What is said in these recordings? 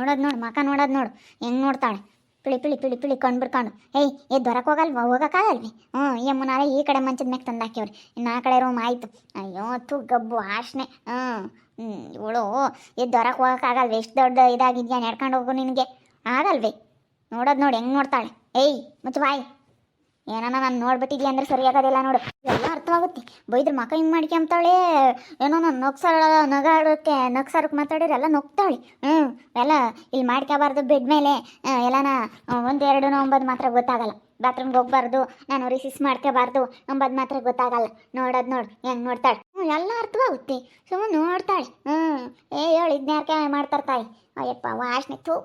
ನೋಡೋದು ನೋಡು ಮಕ ನೋಡೋದು ನೋಡು ಹೆಂಗೆ ನೋಡ್ತಾಳೆ. ಪಿಳಿ ಪಿಳಿ ಪಿಳಿ ಪಿಳಿ ಕಣ್ಣು ಬಿಡ್ಕೊಂಡು. ಏಯ್ ಎದ್ದು ಹೊರಕ್ಕೆ ಹೋಗಲ್ವ, ಹೋಗೋಕ್ಕಾಗಲ್ವಿ? ಈ ಅಮ್ಮನಾರ ಈ ಕಡೆ ಮಂಚದ ಮ್ಯಾಗ ತಂದು ಹಾಕ್ಯವ್ರಿ, ಇನ್ನು ಆ ಕಡೆ ರೂಮ್ ಆಯಿತು. ಅಯ್ಯೋ ತು ಗಬ್ಬು ವಾಸನೆ. ಇವಳು ಎದ್ದು ಹೊರಕ್ಕೆ ಹೋಗೋಕ್ಕಾಗಲ್ವಿ? ಎಷ್ಟು ದೊಡ್ಡ ಇದಾಗಿದ್ಯಾ, ನಡ್ಕೊಂಡು ಹೋಗು ನಿನಗೆ ಆಗಲ್ವಿ? ನೋಡೋದು ನೋಡಿ ಹೆಂಗೆ ನೋಡ್ತಾಳೆ. ಏಯ್ ಮುಚ್ಚು ಬಾಯ್, ಏನಾನ ನಾನು ನೋಡ್ಬಿಟ್ಟಿದ್ಯಾ ಅಂದ್ರೆ ಸರಿಯಾಗೋದಿಲ್ಲ ನೋಡು. ಎಲ್ಲ ಅರ್ಥವಾಗುತ್ತೆ. ಬೈದ್ರ ಮಕ ಹಿಂಗೆ ಮಾಡ್ಕೊಂತಾಳೆ. ಏನೋ ನಾನು ನಗ್ಸಾರಕ್ಕೆ ಮಾತಾಡಿದ್ರೆ ಎಲ್ಲ ನಗ್ತಾಳೆ. ಎಲ್ಲ ಇಲ್ಲಿ ಮಾಡ್ಕೋಬಾರ್ದು ಬೆಡ್ ಮೇಲೆ ಎಲ್ಲನ 1 2 ಅಂಬೋದು ಮಾತ್ರ ಗೊತ್ತಾಗಲ್ಲ. ಬಾತ್ರೂಮ್ಗೆ ಹೋಗ್ಬಾರ್ದು, ನಾನು ರಿಸಿಸ್ ಮಾಡ್ಕೋಬಾರ್ದು ಅಂಬೋದು ಮಾತ್ರ ಗೊತ್ತಾಗಲ್ಲ. ನೋಡೋದು ನೋಡು ಹೆಂಗೆ ನೋಡ್ತಾಳೆ. ಎಲ್ಲ ಅರ್ಥವಾಗುತ್ತೆ, ಸುಮ್ಮನೆ ನೋಡ್ತಾಳೆ. ಹೇಳು ಇದನ್ಯಾಕೆ ಮಾಡ್ತಾರೆ ತಾಯಿ? ಅಯ್ಯಪ್ಪ ವಾಸನೆ ಥೂ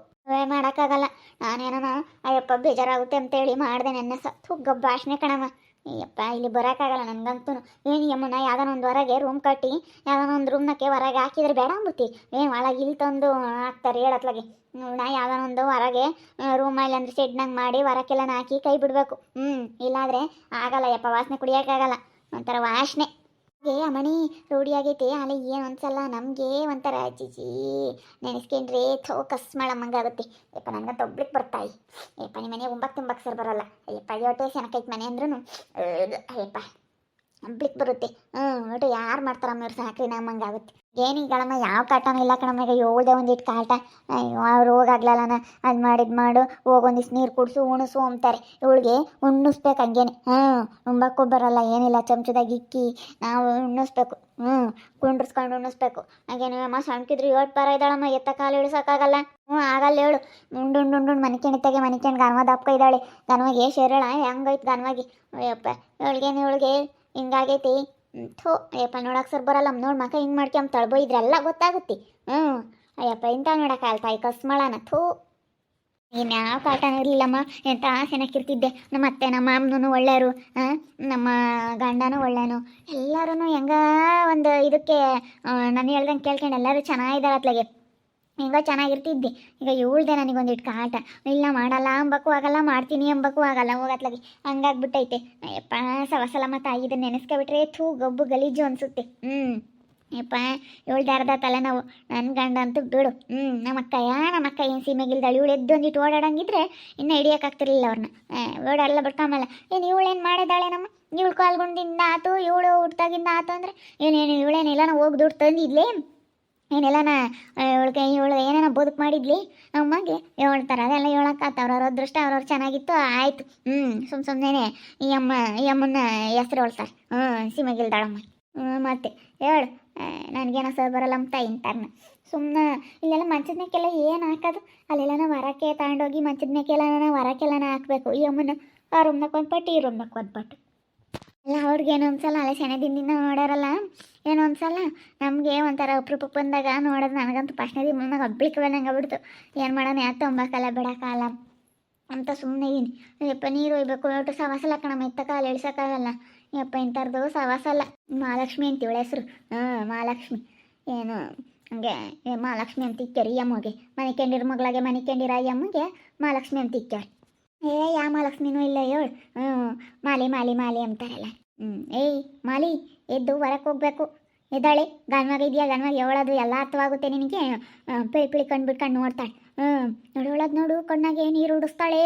ಮಾಡೋಕ್ಕಾಗಲ್ಲ. ನಾನೇನ ಅಯ್ಯಪ್ಪ ಬೇಜಾರಾಗುತ್ತೆ ಅಂತೇಳಿ ಮಾಡಿದೆ ನೆನ್ನೆ ಸತ್ತು ಗಬ್ಬ ಭಾಷಣೆ ಕಣಮ್ಮ. ಅಯ್ಯಪ್ಪ ಇಲ್ಲಿ ಬರೋಕ್ಕಾಗಲ್ಲ ನನಗಂತೂ. ಏನು ಯಮ್ಮನ ಯಾವ್ದಾನ ಒಂದು ಹೊರಗೆ ರೂಮ್ ಕಟ್ಟಿ ಯಾವ್ದಾನ ಒಂದು ರೂಮ್ನಕ್ಕೆ ಹೊರಗೆ ಹಾಕಿದ್ರೆ ಬೇಡ ಅಂಬುತ್ತಿ. ಏನು ಒಳಗೆ ಇಲ್ಲಿ ತಂದು ಹಾಕ್ತಾರೆ ಹೇಳತ್ಲಾಗೆ. ನಾ ಯಾವ್ದಾನ ಒಂದು ಹೊರಗೆ ರೂಮಲ್ಲಿ ಅಂದ್ರೆ ಶೆಡ್ನಾಗ ಮಾಡಿ ಹೊರಕ್ಕೆಲ್ಲ ಹಾಕಿ ಕೈ ಬಿಡಬೇಕು. ಇಲ್ಲಾಂದರೆ ಆಗಲ್ಲ ಯಪ್ಪ, ವಾಸನೆ ಕುಡಿಯೋಕ್ಕಾಗಲ್ಲ, ಒಂಥರ ವಾಸನೆ. ಅಮ್ಮಣಿ ರೂಢಿ ಆಗೈತಿ. ಅಲ್ಲಿ ಏನು ಅನ್ಸಲ್ಲ ನಮಗೆ, ಒಂಥರ ಚಿಚಿ ನೆನೆಸ್ಕೊಂಡ್ರೆ ಥೋ ಕಸ್ ಮಾಡಮ್ಮಂಗಾಗುತ್ತೆ. ಯಪ್ಪ ನನಗಂತ ಒಬ್ಳಿಗೆ ಬರ್ತಾಯಿ. ಅಯ್ಯಪ್ಪ ನಿಮ್ಮ ಮನೆ ಒಂಬತ್ತು ಸರ್ ಬರೋಲ್ಲ. ಅಯ್ಯಪ್ಪ ಯೋಟೆ ಸೆನಕೈತೆ ಮನೆ ಅಂದ್ರೂ ಅಯ್ಯಪ್ಪ ಒಬ್ಳಿಗೆ ಬರುತ್ತೆ. ಒಟ್ಟು ಯಾರು ಮಾಡ್ತಾರಮ್ಮ ಇವ್ರು ಸಾಕ್ರಿ ನಮ್ಮಂಗಾಗುತ್ತೆ. ಏನೀಗಳಮ್ಮ ಯಾವ ಕಾಟನೂ ಇಲ್ಲ ಕಣಮ್ಮ. ಈಗ 7 ಒಂದಿಟ್ಟು ಕಾಟ. ಅವ್ರು ಹೋಗಾಗ್ಲಲ್ಲನ ಅದು ಮಾಡಿದ್ದು ಮಾಡು, ಹೋಗೊಂದಿಷ್ಟು ನೀರು ಕುಡಿಸು ಉಣಿಸು ಅಂತಾರೆ. ಇವಳಿಗೆ ಉಣ್ಣಿಸ್ಬೇಕು ಹಂಗೇನೆ. ಉಂಬಕ್ಕೂ ಬರೋಲ್ಲ ಏನಿಲ್ಲ, ಚಮಚದಾಗ ಇಕ್ಕಿ ನಾವು ಉಣ್ಣಿಸ್ಬೇಕು. ಕುಂಡ್ರಿಸ್ಕೊಂಡು ಉಣ್ಣಿಸ್ಬೇಕು. ಹಾಗೇನು ಅಮ್ಮ ಸಣ್ಕಿದ್ರು 7 ಪಾರ ಇದ್ದಾಳಮ್ಮ, ಎತ್ತ ಕಾಲು ಇಳಿಸೋಕ್ಕಾಗಲ್ಲ. ಆಗಲ್ಲ ಹೇಳು. ಉಂಡು ಮನಿಕೆಣಿತಾಗೆ ಮನಿಕೆಂಡು ಗನ್ವ ದಪ್ಪ ಇದ್ದಾಳೆ. ಗನ್ವಾಗೆ ಶೇರಳ ಹೆಂಗೈತೆ ಗನ್ವಾಗಿ. ಅಯ್ಯಪ್ಪ ಇವಳಿಗೆ ಹಿಂಗಾಗೈತಿ. ಥೋ ಅಯ್ಯಪ್ಪ ನೋಡಕ್ಕೆ ಸರ್ ಬರಲ್ಲ. ನೋಡಿ ಮಕ ಹಿಂಗೆ ಮಾಡ್ಕೊಂಬ ತಳ್ಬೋಯ್ದ್ರೆಲ್ಲ ಗೊತ್ತಾಗುತ್ತೆ. ಅಯ್ಯಪ್ಪ ಇಂಥ ನೋಡೋಕ್ಕಾಗಲ್ತಾಯಿ ಕಸ್ಮಳನ. ಥೂ ಇನ್ಯಾವ ಕಾಟನೂ ಇರಲಿಲ್ಲಮ್ಮ. ಎಂಥ ಚೆನ್ನಾಗಿರ್ತಿದ್ದೆ. ನಮ್ಮ ಅತ್ತೆ ನಮ್ಮ ಅಮ್ಮನೂ ಒಳ್ಳೆಯರು, ನಮ್ಮ ಗಂಡನೂ ಒಳ್ಳೆಯನು. ಎಲ್ಲರೂ ಹೆಂಗ ಒಂದು ಇದಕ್ಕೆ ನಾನು ಹೇಳ್ದಂಗೆ ಕೇಳ್ಕೊಂಡು ಎಲ್ಲರೂ ಚೆನ್ನಾಗಿದ್ದಾರೆ ಅತ್ಲಾಗೆ. ಹಿಂಗ ಚೆನ್ನಾಗಿರ್ತಿದ್ದೆ. ಈಗ ಇವಳ್ದೆ ನನಗೊಂದಿಟ್ಟು ಕಾಟ. ಇಲ್ಲ ಮಾಡಲ್ಲ ಅಂಬಕ್ಕೂ ಆಗಲ್ಲ, ಮಾಡ್ತೀನಿ ಅಂಬಕ್ಕೂ ಆಗಲ್ಲ, ಹೋಗತ್ಲಾಗಿ ಹಂಗಾಗ್ಬಿಟ್ಟೈತೆ. ಅಯ್ಯಪ್ಪ ಸವಸಲ ಮತ್ತು ಇದನ್ನು ನೆನೆಸ್ಕೊಬಿಟ್ರೆ ಥೂ ಗಬ್ಬು ಗಲೀಜು ಅನಿಸುತ್ತೆ. ಯಪ್ಪ ಇವಳ್ದು ಅರ್ಧ ತಲೆನೋವು. ನನ್ನ ಗಂಡ ಅಂತೂ ಬಿಡು. ನಮ್ಮ ಅಕ್ಕ ಏನು ಸೀಮೆಗಿಲ್ದಾಳು. ಇವಳು ಎದ್ದೊಂದಿಟ್ಟು ಓಡಾಡಂಗಿದ್ರೆ ಇನ್ನೂ ಹಿಡಿಯೋಕ್ಕಾಗ್ತಿರ್ಲಿಲ್ಲ ಅವ್ರನ್ನ. ಓಡಾಡಲ್ಲ ಬಿಡ್ಕೊಂಬಲ್ಲ. ಏನು ಇವಳೇನು ಮಾಡಿದಾಳೆ ನಮ್ಮ? ಇವಳು ಕಾಲ್ಗುಂಡಿಂದ ಆತು, ಇವಳು ಹುಟ್ಟಾಗಿಂದ ಆತು ಅಂದರೆ ಇವಳೇನಿಲ್ಲ ನಾವು ಹೋಗಿ ದುಡ್ಡು ತಂದಿದ್ಲೇ ಏನೆಲ್ಲನ ಇವಳು ಏನೇನೋ ಬದುಕು ಮಾಡಿದ್ಲಿ ನಮ್ಮಗೆ ಹೇಳ್ತಾರೆ. ಅದೆಲ್ಲ ಹೇಳೋಕ್ಕಾತ. ಅವ್ರವ್ರ ಅದೃಷ್ಟ ಅವ್ರವ್ರು ಚೆನ್ನಾಗಿತ್ತು ಆಯಿತು. ಸುಮ್ಮನೆ ಈ ಅಮ್ಮನ ಹೆಸ್ರು ಹೇಳ್ತಾರೆ. ಸೀಮೆಗಿಲ್ದಾಳಮ್ಮ. ಮತ್ತೆ ಹೇಳು ನನಗೇನೋ ಸರ್ ಬರಲ್ಲ ಅಂತ ಇಂತಾರನ್ನ. ಸುಮ್ಮನೆ ಇಲ್ಲೆಲ್ಲ ಮಂಚದ ಮೇಕೆಲ್ಲ ಏನು ಹಾಕೋದು? ಅಲ್ಲೆಲ್ಲ ಹೊರಕ್ಕೆ ತಗೊಂಡೋಗಿ ಮಂಚದ ಮೇಕೆಲ್ಲ ಹೊರಕ್ಕೆಲ್ಲನ ಹಾಕಬೇಕು. ಈ ಅಮ್ಮನ ಆ ರೂಮ್ನಾಗ ಒಂದು ಪಟ್ಟು, ಈ ರೂಮ್ನಾಗ ಒಂದು ಪಟ್ಟು. ಅಲ್ಲ ಅವ್ರಿಗೇನು ಅನ್ಸಲ್ಲ, ಅಲ್ಲೇ ಸೆನೆದಿಂದ ನೋಡ್ಯಾರಲ್ಲ ಏನು ಅನ್ಸಲ್ಲ. ನಮಗೆ ಒಂಥರ ಅಪ್ರೂಪಕ್ಕೆ ಬಂದಾಗ ನೋಡೋದು ನನಗಂತೂ ಫಸ್ಟ್ನೇ ದಿನಾಗ ಹಬ್ಳಿಕೆ ಬಂದಂಗೆ ಆಗ್ಬಿಡ್ತು. ಏನು ಮಾಡೋಣ, ಯಾಕೆ ತೊಂಬಕ್ಕಲ್ಲ ಬಿಡೋಕ್ಕಲ್ಲ ಅಂತ ಸುಮ್ಮನೆ ಇದೀನಿ. ಯಪ್ಪ ನೀರು ಒಯ್ಬೇಕು, ಒಟ್ಟು ಸವಾಸಲ್ಲ ಕಣಮ್ಮ, ಎತ್ತ ಕಾಲು ಇಳಿಸೋಕ್ಕಾಗಲ್ಲ. ಯಪ್ಪ ಇಂಥರ್ದು ಸವಾಸಲ್ಲ. ಮಹಾಲಕ್ಷ್ಮಿ ಅಂತ ಇವಳ ಹೆಸರು. ಮಹಾಲಕ್ಷ್ಮಿ ಏನು ಹಂಗೆ ಮಹಾಲಕ್ಷ್ಮಿ ಅಂತ ಇಕ್ಕ್ಯಾರಿ ಈ ಅಮ್ಮಗೆ. ಮನೆ ಕೆಂಡಿರ ಮಗಳಿಗೆ ಮನೆ ಕೆಂಡಿರ ಈ ಅಮ್ಮಗೆ ಮಹಾಲಕ್ಷ್ಮಿ ಅಂತ ಇಕ್ಕ್ಯಾರಿ. ಯಾವ ಮಹಾಲಕ್ಷ್ಮಿನೂ ಇಲ್ಲ ಹೇಳು. ಮಾಲಿ ಅಂತಾರಲ್ಲ. ಏಯ್ ಮಾಲಿ ಎದ್ದು ಹೊರಕ್ಕೆ ಹೋಗ್ಬೇಕು. ಎದ್ದಾಳೆ ಗನ್ವಾಗ ಇದೆಯಾ? ಗನ್ವಾಗ ಹೇಳೋದು ಎಲ್ಲ ಅರ್ಥವಾಗುತ್ತೆ ನಿನಗೆ. ಪಿಳಿ ಕಣ್ಬಿಟ್ಕೊಂಡು ನೋಡ್ತಾಳೆ. ನೋಡೋಳದು ನೋಡು, ಕಣ್ಣಾಗೆ ನೀರು ಉಡಿಸ್ತಾಳೆ,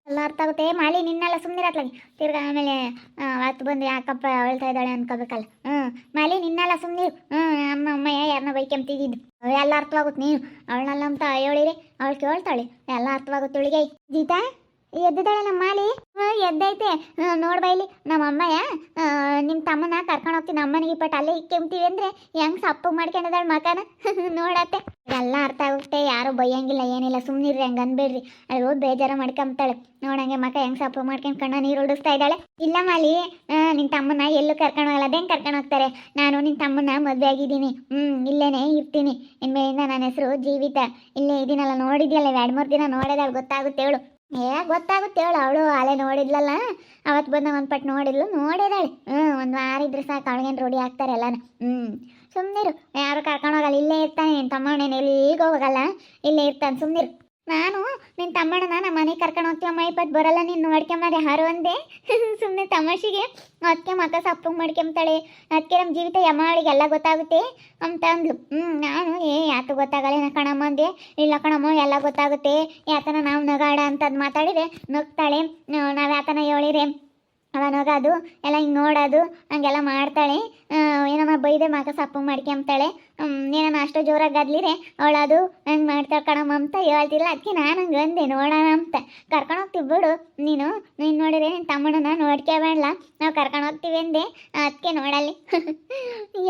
ಎಲ್ಲ ಅರ್ಥ ಆಗುತ್ತೆ. ಮಾಲಿ ನಿನ್ನೆಲ್ಲ ಸುಮ್ಮನಿರತ್ಲಾಗಿ ತಿರ್ಗಿ ಆಮೇಲೆ ಅವತ್ತು ಬಂದು ಯಾಕಪ್ಪ ಹೇಳ್ತಾ ಇದ್ದಾಳೆ ಅನ್ಕೋಬೇಕಲ್ಲ. ಮಾಲಿ ನಿನ್ನೆಲ್ಲ ಸುಮ್ಮನಿರು. ಅಮ್ಮಯ್ಯ ಯಾರನ್ನ ಬೈಕೆಂತಿದ್ದು ಎಲ್ಲ ಅರ್ಥವಾಗುತ್ತೆ. ನೀನು ಅವಳನ್ನಲ್ಲ ಅಂತ ಹೇಳಿರಿ ಅವಳು ಕೇಳ್ತಾಳೆ, ಎಲ್ಲ ಅರ್ಥವಾಗುತ್ತೆ ಅವಳಿಗೆ. ಗೀತಾ ಎದ್ದಿದ್ದಾಳೆ ನಮ್ಮ ಮಾಲಿ. ಎದ್ದೈತೆ ನೋಡ್ಬೈಲಿ. ನಮ್ಮ ಅಮ್ಮಯ್ಯ ನಿಮ್ಮ ತಮ್ಮನ ಕರ್ಕೊಂಡು ಹೋಗ್ತೀನಿ ಅಮ್ಮನಿಗೆ, ಬಟ್ ಅಲ್ಲೇ ಇಕ್ಕೆಂತೀವಿ ಅಂದರೆ ಹೆಂಗೆ ಸಪ್ಪು ಮಾಡ್ಕೊಂಡಿದ್ದಾಳೆ ಮಕನ ನೋಡತ್ತೆ. ಎಲ್ಲ ಅರ್ಥ ಆಗುತ್ತೆ. ಯಾರು ಬೈಯಂಗಿಲ್ಲ ಏನಿಲ್ಲ, ಸುಮ್ಮನಿರ್ರಿ, ಹಂಗೆ ಅನ್ಬೇಡ್ರಿ. ಅಲ್ಲಿ ಹೋಗಿ ಬೇಜಾರು ಮಾಡ್ಕೊಂತಾಳೆ. ನೋಡಂಗೆ ಮಕ ಹೆಂಗೆ ಸಪ್ಪು ಮಾಡ್ಕೊಂಡು ಕಣ್ಣ ನೀರು ಉಡಿಸ್ತಾ ಇದ್ದಾಳೆ. ಇಲ್ಲ ಮಾಲಿ, ನಿನ್ನ ತಮ್ಮನ ಎಲ್ಲೂ ಕರ್ಕೊಂಡು ಹೋಗಲ್ಲ. ಅದೇಂಗೆ ಕರ್ಕೊಂಡು ಹೋಗ್ತಾರೆ? ನಾನು ನಿನ್ನ ತಮ್ಮನ ಮದುವೆ ಆಗಿದ್ದೀನಿ. ಇಲ್ಲೇನೆ ಇರ್ತೀನಿ. ಇನ್ಮೇಲಿಂದ ನನ್ನ ಹೆಸರು ಜೀವಿತ. ಇಲ್ಲೇ ಇದೀನಲ್ಲ, ನೋಡಿದ್ಯಲ್ಲ 2-3 ದಿನ ನೋಡಿದಾಳೆ, ಗೊತ್ತಾಗುತ್ತೆ ಹೇಳು. ಗೊತ್ತಾಗುತ್ತೆ ಹೇಳು. ಅವಳು ಅಲೆ ನೋಡಿದ್ಲಲ್ಲ ಅವತ್ತು ಬಂದ ಒಂದು ಪಟ್ಟು ನೋಡಿದಾಳೆ. ಒಂದು ವಾರ ಇದ್ರೆ ಸಾಕು, ಅವಳಿಗೇನು ರೂಢಿ ಆಗ್ತಾರೆ ಎಲ್ಲಾನು. ಸುಮ್ಮನಿರು, ಯಾರು ಕರ್ಕೊಂಡು ಹೋಗಲ್ಲ. ಇಲ್ಲೇ ಇರ್ತಾನೆ ನಿನ್ನ ತಮ್ಮನೇನು ಎಲ್ಲಿಗೂ ಹೋಗಲ್ಲ, ಇಲ್ಲೇ ಇರ್ತಾನೆ. ಸುಮ್ಮನಿರು. ನಾನು ನಿನ್ನ ತಮ್ಮಣ್ಣನ ನಮ್ಮ ಮನೆಗೆ ಕರ್ಕೊಂಡು ಹೋಗ್ತೀವಮ್ಮ ಇಪ್ಪತ್ತು ಬರಲ್ಲ ನೀನು ನೋಡ್ಕೊಂಬಾರೆ ಯಾರು ಅಂದೆ ಸುಮ್ಮನೆ ತಮಾಷೆಗೆ ಅದಕ್ಕೆ ಮಕ್ಕ ಸಪ್ಪು ಮಾಡ್ಕೊಂತಾಳೆ ಅದಕ್ಕೆ ನಮ್ಮ ಜೀವಿತ ಯಮ್ಮಳಿಗೆಲ್ಲ ಗೊತ್ತಾಗುತ್ತೆ ಅಂತ ಅಂದ್ಲು ನಾನು ಯಾತು ಗೊತ್ತಾಗಲ್ಲ ಕಣಮ್ಮ ಅಂದೆ ಇಲ್ಲ ಕಣಮ್ಮ ಎಲ್ಲ ಗೊತ್ತಾಗುತ್ತೆ ಯಾತನ ನಾವು ನಗಾಡ ಅಂತದ್ದು ಮಾತಾಡಿದ್ರೆ ನಗ್ತಾಳೆ ನಾವು ಯಾತನ ಹೇಳಿರೆ ಅವ ನಗೋದು ಎಲ್ಲ ಹಿಂಗೆ ನೋಡೋದು ಹಂಗೆಲ್ಲ ಮಾಡ್ತಾಳೆ ಏನಮ್ಮ ಬೈದೆ ಮಗ ಸಪ್ಪು ಮಾಡ್ಕೊಂತಾಳೆ ಏನಮ್ಮ ಅಷ್ಟು ಜೋರಾಗಿ ಗದ್ಲಿರೆ ಅವಳದು ಹಂಗೆ ಮಾಡ್ತಾಳೆ ಕಣಮ್ಮ ಅಂತ ಹೇಳ್ತಿಲ್ಲ ಅದಕ್ಕೆ ನಾನು ಹಂಗೆ ಅಂದೆ ನೋಡೋಣ ಅಂತ ಕರ್ಕೊಂಡು ಹೋಗ್ತೀವಿ ಬಿಡು ನೀನು ನೋಡಿದ್ರೆ ನಿನ್ನ ತಮ್ಮಣ್ಣನ ನೋಡ್ಕೋಬೇಡಲ್ಲ ನಾವು ಕರ್ಕೊಂಡು ಹೋಗ್ತೀವಿ ಅಂದೆ ಅದಕ್ಕೆ ನೋಡಲ್ಲಿ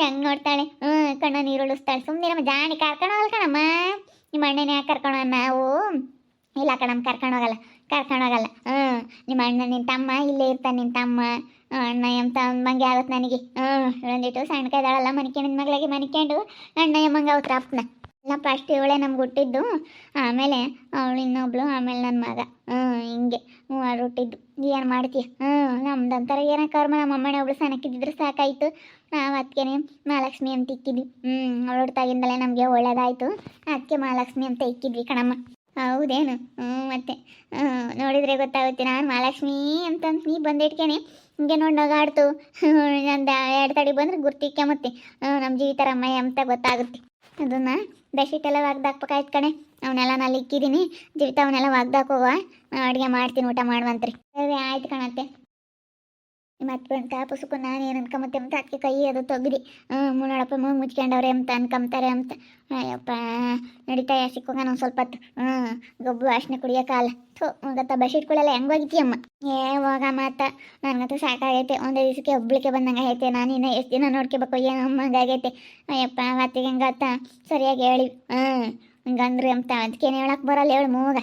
ಹೆಂಗೆ ನೋಡ್ತಾಳೆ ಕಣ್ಣ ನೀರು ಉಳಿಸ್ತಾಳೆ ಸುಮ್ಮನೆ ನಮ್ಮ ಜಾಣಿ ಕರ್ಕೊಂಡು ಹೋಗಲ್ಲ ಕಣಮ್ಮ ನಿಮ್ಮ ಅಣ್ಣನ ಯಾಕೆ ಕರ್ಕೊಂಡು ನಾವು ಇಲ್ಲ ಕಣಮ್ಮ ಕರ್ಕೊಂಡೋಗಲ್ಲ ನಿಮ್ಮ ಅಣ್ಣ ನಿನ್ನ ತಮ್ಮ ಇಲ್ಲೇ ಇರ್ತಾನೆ ನಿನ್ನ ತಮ್ಮ ಅಣ್ಣ ಎಂತ ಮಂಗೆ ಆಗುತ್ತೆ ನನಗೆ ಒಂದಿಟ್ಟು ಸಣ್ಣ ಕೈದಾಳಲ್ಲ ಮನಿಕೊಂಡಿನ ಮಗಳಿಗೆ ಮನಿಕೊಂಡು ಅಣ್ಣ ಎಮ್ಮಂಗೆ ಅವತ್ತು ಅಪ್ಪನ ಇಲ್ಲ ಫಸ್ಟ್ ಇವಳೇ ನಮ್ಗೆ ಹುಟ್ಟಿದ್ದು ಆಮೇಲೆ ಅವಳು ಇನ್ನೊಬ್ಳು ಆಮೇಲೆ ನನ್ನ ಮಗ ಹಿಂಗೆ ಮೂವರು ಹುಟ್ಟಿದ್ದು ಏನು ಮಾಡ್ತೀಯ ನಮ್ದಂತರ ಏನೋ ಕರ್ಮ ನಮ್ಮ ಅಮ್ಮನೇ ಒಬ್ಳು ಸಣ್ಣಕ್ಕಿದ್ದಿದ್ರೆ ಸಾಕಾಯಿತು ನಾವು ಅದಕ್ಕೆ ಮಹಾಲಕ್ಷ್ಮಿ ಅಂತ ಇಕ್ಕಿದ್ವಿ ಅವಳು ಹುಡ್ತಾಗಿಂದಲೇ ನಮಗೆ ಒಳ್ಳೇದಾಯಿತು ಅದಕ್ಕೆ ಮಹಾಲಕ್ಷ್ಮಿ ಅಂತ ಇಕ್ಕಿದ್ವಿ ಕಣಮ್ಮ ಹೌದೇನು ಮತ್ತೆ ನೋಡಿದರೆ ಗೊತ್ತಾಗುತ್ತೆ ನಾನು ಮಹಾಲಕ್ಷ್ಮಿ ಅಂತ ನೀ ಬಂದಿಟ್ಕೇನೆ ಹಿಂಗೆ ನೋಡಿ ನಗಾಡ್ತು ನಂದು 2 ತಡಿ ಬಂದ್ರೆ ಗುರ್ತಿಕ್ಕೆ ಮತ್ತೆ ನಮ್ಮ ಜೀವಿತರಮ್ಮ ಅಂತ ಗೊತ್ತಾಗುತ್ತೆ ಅದನ್ನು ಬೆಡ್ಶೀಟ್ ಎಲ್ಲ ಒಗ್ದಾಕ್ಬೇಕಾಯ್ತು ಕಣೆ ಅವನ್ನೆಲ್ಲ ನಾನು ಇಕ್ಕಿದ್ದೀನಿ ಜೀವಿತ ಅವನ್ನೆಲ್ಲ ಒಗ್ದಾಕೋವ ಅಡುಗೆ ಮಾಡ್ತೀನಿ ಊಟ ಮಾಡುವಂತ್ರಿ ಸರಿ ಆಯ್ತು ಕಣತ್ತೆ ಮತ್ತೆ ಬಂತ ಪುಸುಕು ನಾನು ಏನು ಅನ್ಕೊಂಬತ್ತೆ ಅಂತ ಅದಕ್ಕೆ ಕೈ ಅದು ತೆಗ್ದು ನೋಡಪ್ಪ ಮೂಗು ಮುಚ್ಕೊಂಡವ್ರೆ ಅಂತ ಅನ್ಕೊಂತಾರೆ ಅಂತ ಅಯ್ಯಪ್ಪ ನಡೀತಾ ಸಿಕ್ಕೋಗ ನಾವು ಸ್ವಲ್ಪ ಹೊತ್ತು ಗೊಬ್ಬು ಅರ್ಶಿನ ಕುಡಿಯೋಕ್ಕಾಗಲ್ಲ ಗೊತ್ತ ಬೆಡ್ಶೀಟ್ಗಳೆಲ್ಲ ಹೆಂಗೆ ಹೋಗಿದ್ದೀಯಮ್ಮ ಹೋಗ ಮಾತ ನನಗಂತೂ ಸಾಕಾಗೈತೆ ಒಂದೇ ದಿವಸಕ್ಕೆ ಒಬ್ಳಿಕೆ ಬಂದಂಗೆ ಐತೆ ನಾನು ಇನ್ನೂ ಎಷ್ಟು ದಿನ ನೋಡ್ಕೋಬೇಕು ಏನೋ ಹಂಗಾಗೈತೆ ಅಯ್ಯಪ್ಪ ಅವತ್ತಿಗೆ ಹೆಂಗತ್ತ ಸರಿಯಾಗಿ ಹೇಳಿ ಹಂಗಂದ್ರಿ ಅಂತ ಅದಕ್ಕೇನು ಹೇಳಕ್ಕೆ ಬರಲ್ಲ ಹೇಳು ಮೂಗ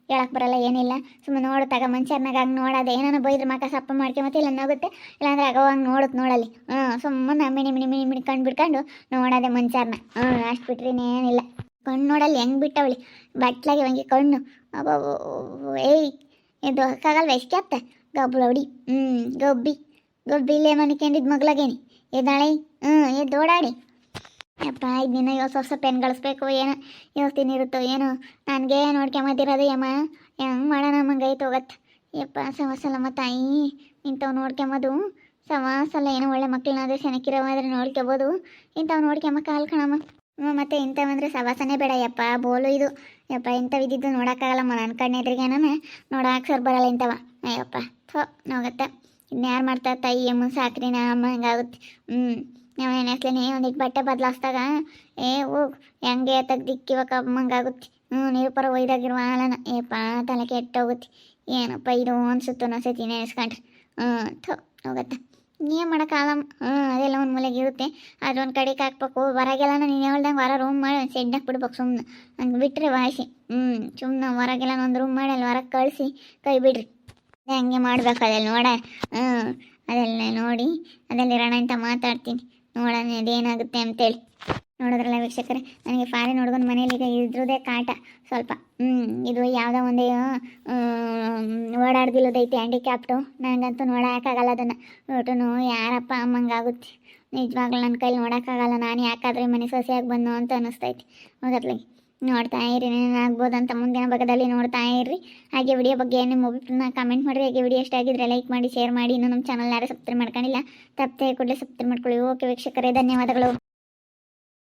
ಹೇಳಕ್ಕೆ ಬರಲ್ಲ ಏನಿಲ್ಲ ಸುಮ್ಮನೆ ನೋಡು ತಗ ಮನುಷ್ಯರ್ನಾಗ ಹಂಗೆ ನೋಡೋದೆ ಏನಾನ ಬೈದ್ರೆ ಮಕ್ಕ ಸಪ್ಪ ಮಾಡ್ಕೊಂಬತ್ತೆ ಇಲ್ಲ ನೋಗುತ್ತೆ ಇಲ್ಲಾಂದ್ರೆ ಆಗ ಹಂಗೆ ನೋಡುತ್ತೆ ನೋಡಲ್ಲಿ ಸುಮ್ಮನೆ ಮಿಣಿ ಕಣ್ಣು ಬಿಡ್ಕೊಂಡು ನೋಡೋದೆ ಮನುಷ್ಯರ್ನ ಅಷ್ಟು ಬಿಟ್ರೆ ಇನ್ನೇನಿಲ್ಲ ಕಣ್ಣು ನೋಡಲ್ಲಿ ಹೆಂಗೆ ಬಿಟ್ಟವಳಿ ಬಟ್ಲಾಗಿ ಹಂಗೆ ಕಣ್ಣು ಏಯ್ ಇದು ಹಾಕಾಗಲ್ವ ಎಷ್ಟು ಅತ್ತ ಗಬ್ಬು ಹೊಡಿ ಗೊಬ್ಬಿ ಇಲ್ಲೇ ಮನಿಕೊಂಡಿದ್ದು ಮಗ್ಲಾಗೇನಿ ಎದ್ದಾಳೆ ಎದ್ದು ಓಡಾಡಿ ಯಪ್ಪ 5 ದಿನ ಹೊಸ ಪೆನ್ ಗಳಿಸ್ಬೇಕು ಏನೋ ಯೋಸ್ತೀನಿ ಇರುತ್ತೋ ಏನೋ ನನಗೆ ನೋಡ್ಕೊಂಬತ್ತಿರೋದು ಯಮ್ಮ ಹೆಂಗೆ ಮಾಡೋಣ ಮಂಗೈತೆ ಹೋಗತ್ತೆ ಯಪ್ಪ ಸವಾಸಲ್ಲಮ್ಮ ತಾಯಿ ಇಂಥವು ನೋಡ್ಕೊಂಬೋದು ಸವಾಸಲ್ಲ ಏನೋ ಒಳ್ಳೆ ಮಕ್ಕಳನ್ನಾದ್ರೆ ಸೆನಕಿರೋವಾದ್ರೆ ನೋಡ್ಕೊಬೋದು ಇಂಥವು ನೋಡ್ಕೊಂಬ ಕಾಲು ಕಣಮ್ಮ ಮತ್ತು ಇಂಥವಂದ್ರೆ ಸವಾಸನೇ ಬೇಡ ಯಪ್ಪ ಬೋಲು ಇದು ಯಪ್ಪ ಇಂಥವಿದ್ದಿದ್ದು ನೋಡೋಕ್ಕಾಗಲ್ಲಮ್ಮ ನನ್ನ ಕಣ್ಣೆದ್ರಿಗೆ ನಾನು ನೋಡೋಕೆ ಸರ್ ಬರಲ್ಲ ಇಂಥವ ಅಯ್ಯಪ್ಪ ಹೋಗತ್ತೆ ಇನ್ಯಾರು ಮಾಡ್ತಾರೆ ತಾಯಿ ಅಮ್ಮ ಸಾಕ್ರಿ ಅಮ್ಮ ಹಂಗಾಗುತ್ತೆ ನಾವು ನೆನೆಸ್ಲೇನೆ ಒಂದಿಟ್ಟು ಬಟ್ಟೆ ಬದಲಾಸ್ದಾಗ ಹೋಗು ಹೆಂಗೆ ತೆಗ್ದಿಕ್ಕಿವಾಗ ಅಮ್ಮಂಗಾಗುತ್ತೆ ನೀರುಪರ ಒಯ್ದಾಗಿರುವ ಹಾಲನ ಏಪ್ಪ ತಲೆ ಕೆಟ್ಟೋಗುತ್ತೆ ಏನಪ್ಪ ಇದು ಅನ್ಸುತ್ತು ಅನ್ಸತಿ ನೆನೆಸ್ಕೊಂಡ್ರೆ ಹೋಗತ್ತೆ ಏನು ಮಾಡೋಕ್ಕಾಗಲ್ಲ ಅದೆಲ್ಲ ಒಂದು ಮೂಲೆಗೆ ಇರುತ್ತೆ ಅದೊಂದು ಕಡೆಗೆ ಹಾಕ್ಬೇಕು ಹೊರಗೆಲ್ಲ ನೀನು ಹೇಳ್ದಂಗೆ ಹೊರ ರೂಮ್ ಮಾಡಿ ಒಂದು ಸೆಡ್ನಾಗ ಬಿಡ್ಬೇಕು ಸುಮ್ಮನೆ ಹಂಗೆ ಬಿಟ್ಟರೆ ವಾಸಿ ಸುಮ್ಮನೆ ಹೊರಗೆಲ್ಲ ಒಂದು ರೂಮ್ ಮಾಡಿ ಅಲ್ಲಿ ಹೊರಗೆ ಕಳಿಸಿ ಕೈ ಬಿಡ್ರಿ ಹಂಗೆ ಮಾಡ್ಬೇಕು ಅದೆಲ್ಲ ಅದೆಲ್ಲ ನೋಡಿ ಅದೆಲ್ಲಿರೋಣ ಅಂತ ಮಾತಾಡ್ತೀನಿ ನೋಡೋಣ ಅದೇನಾಗುತ್ತೆ ಅಂತೇಳಿ ನೋಡಿದ್ರಲ್ಲ ವೀಕ್ಷಕರೇ ನನಗೆ ಫಾರಿನ್ ಹುಡುಗನ ಮನೇಲಿ ಈಗ ಇದ್ರದೇ ಕಾಟ ಸ್ವಲ್ಪ ಇದು ಯಾವುದೋ ಒಂದೇ ಓಡಾಡ್ದಿಲ್ಲದೈತಿ ಹ್ಯಾಂಡಿಕ್ಯಾಪ್ಟು ನನಗಂತೂ ನೋಡೋಕ್ಕಾಗಲ್ಲ ಅದನ್ನು ಒಟ್ಟು ಯಾರಪ್ಪ ಅಮ್ಮಂಗಾಗುತ್ತೆ ನಿಜವಾಗ್ಲೂ ನನ್ನ ಕೈಲಿ ನೋಡೋಕ್ಕಾಗಲ್ಲ ನಾನು ಯಾಕಾದರೆ ಮನೆ ಸೊಸೆಯಾಗಿ ಬಂದು ಅಂತ ಅನ್ನಿಸ್ತೈತಿ ಹೋಗತ್ಲಾಗಿ ನೋಡ್ತಾ ಇರಿ ಏನಾಗ್ಬೋದಂತ ಮುಂದಿನ ಭಾಗದಲ್ಲಿ ನೋಡ್ತಾ ಇರ್ರಿ ಹಾಗೆ ವಿಡಿಯೋ ಬಗ್ಗೆ ನಿಮ್ಮ ಒಬ್ಬರನ್ನ ಕಮೆಂಟ್ ಮಾಡಿರಿ ಹಾಗೆ ವಿಡಿಯೋ ಇಷ್ಟ ಆಗಿದ್ರೆ ಲೈಕ್ ಮಾಡಿ ಶೇರ್ ಮಾಡಿ ಇನ್ನೂ ನಮ್ಮ ಚಾನಲ್ ಯಾರು ಸಬ್ಸ್ಕ್ರೈಬ್ ಮಾಡ್ಕೊಂಡಿಲ್ಲ ತಪ್ಪದೆ ಕೂಡಲೇ ಸಬ್ಸ್ಕ್ರೈಬ್ ಮಾಡ್ಕೊಳ್ಳಿ ಓಕೆ ವೀಕ್ಷಕರೇ ಧನ್ಯವಾದಗಳು